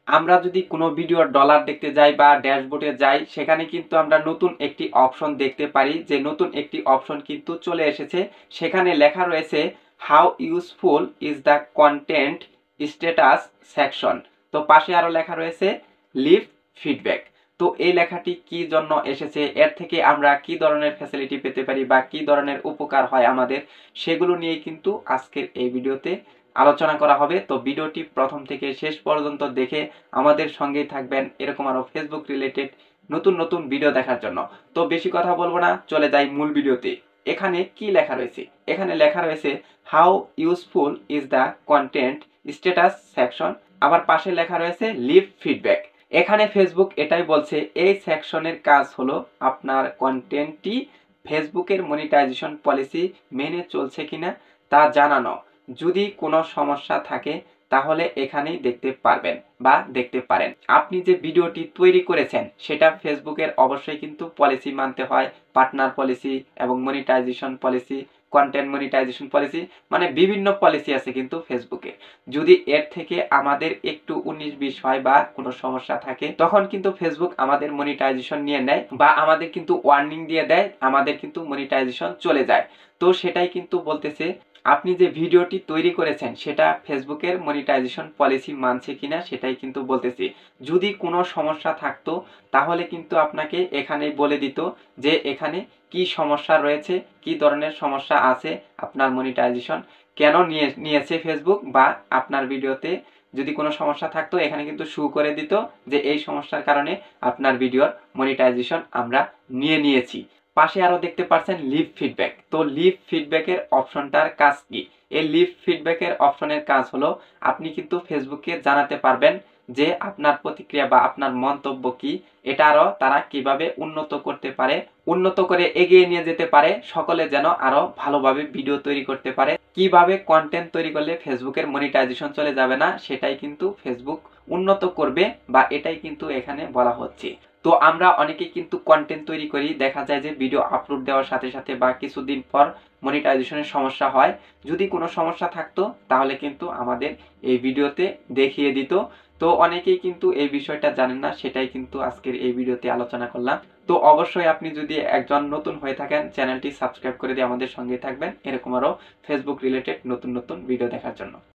আমরা যদি কোনো ভিডিওর ডলার দেখতে যাই বা ড্যাশবোর্ডে যাই, সেখানে কিন্তু আমরা নতুন একটি অপশন দেখতে পারি, যে নতুন একটি অপশন কিন্তু চলে এসেছে। সেখানে লেখা রয়েছে how useful is the content status section. তো পাশে আরো লেখা রয়েছে লিভ ফিডব্যাক। তো এই লেখাটি কি জন্য এসেছে, এর থেকে আমরা কি ধরনের ফ্যাসিলিটি পেতে পারি বা কি ধরনের উপকার হয় আমাদের, সেগুলো নিয়ে কিন্তু আজকের এই ভিডিওতে আলোচনা করা হবে। তো ভিডিওটি প্রথম থেকে শেষ পর্যন্ত দেখে আমাদের সঙ্গেই থাকবেন এরকম আরো ফেসবুক রিলেটেড নতুন নতুন ভিডিও দেখার জন্য। তো বেশি কথা বলবো না, চলে যাই মূল ভিডিওতে। এখানে কি লেখা রয়েছে? এখানে লেখা রয়েছে how useful is the content status section. আবার পাশে লেখা রয়েছে লিভ ফিডব্যাক। এখানে ফেসবুক এটাই বলছে, এই সেকশনের কাজ হলো আপনার কন্টেন্টটি ফেসবুকের মনিটাইজেশন পলিসি মেনে চলছে কিনা তা জানানো। যদি কোনো সমস্যা থাকে তাহলে এখানেই দেখতে পারবেন বা দেখতে পারেন। আপনি যে ভিডিওটি তৈরি করেছেন সেটা ফেসবুকের অবশ্যই কিন্তু পলিসি মানতে হয়, পার্টনার পলিসি এবং monetisation policy, content monetisation policy, মানে বিভিন্ন পলিসি আছে কিন্তু ফেসবুকে। যদি এর থেকে আমাদের একটু 19-20 হয় বা কোনো সমস্যা থাকে, তখন কিন্তু ফেসবুক আমাদের মনিটাইজেশন নিয়ে নেয় বা আমাদের কিন্তু ওয়ার্নিং দিয়ে দেয়, আমাদের কিন্তু মনিটাইজেশন চলে যায়। তো সেটাই কিন্তু বলতেছে আপনি যে ভিডিওটি তৈরি করেছেন সেটা ফেসবুকের মনিটাইজেশন পলিসি মানছে কিনা সেটাই কিন্তু বলতেছি। যদি কোনো সমস্যা থাকতো তাহলে কিন্তু আপনাকে এখানেই বলে দিত যে এখানে কি সমস্যা রয়েছে, কি ধরনের সমস্যা আছে, আপনার মনিটাইজেশন কেন নিয়েছে ফেসবুক, বা আপনার ভিডিওতে যদি কোনো সমস্যা থাকতো এখানে কিন্তু শো করে দিত যে এই সমস্যার কারণে আপনার ভিডিওর মনিটাইজেশন আমরা নিয়েছি। পাশে আরো দেখতে পাচ্ছেন লিভ ফিডব্যাক। তো লিভ ফিডব্যাকের অপশনটার কাজ কি? এই লিভ ফিডব্যাকের অপশনের কাজ হলো আপনি কিন্তু ফেসবুককে জানাতে পারবেন যে আপনার প্রতিক্রিয়া বা আপনার মন্তব্য কি, এটা আরো তারা কিভাবে উন্নত করতে পারে, উন্নত করে এগিয়ে নিয়ে যেতে পারে, সকলে যেন আরো ভালোভাবে ভিডিও তৈরি করতে পারে, কিভাবে কন্টেন্ট তৈরি করলে ফেসবুকের মনিটাইজেশন চলে যাবে না সেটাই কিন্তু ফেসবুক উন্নত করবে, বা এটাই কিন্তু এখানে বলা হচ্ছে। তো আমরা অনেকেই কিন্তু কন্টেন্ট তৈরি করি, দেখা যায় যে ভিডিও আপলোড দেওয়ার সাথে সাথে বা কিছুদিন পর মনিটাইজেশনের সমস্যা হয়। যদি কোনো সমস্যা থাকতো তাহলে কিন্তু আমাদের এই ভিডিওতে দেখিয়ে দিত। তো অনেকেই কিন্তু এই বিষয়টা জানেন না, সেটাই কিন্তু আজকের এই ভিডিওতে আলোচনা করলাম। তো অবশ্যই আপনি যদি একজন নতুন হয়ে থাকেন চ্যানেলটি সাবস্ক্রাইব করে দিয়ে আমাদের সঙ্গে থাকবেন এরকম আরো ফেসবুক রিলেটেড নতুন নতুন ভিডিও দেখার জন্য।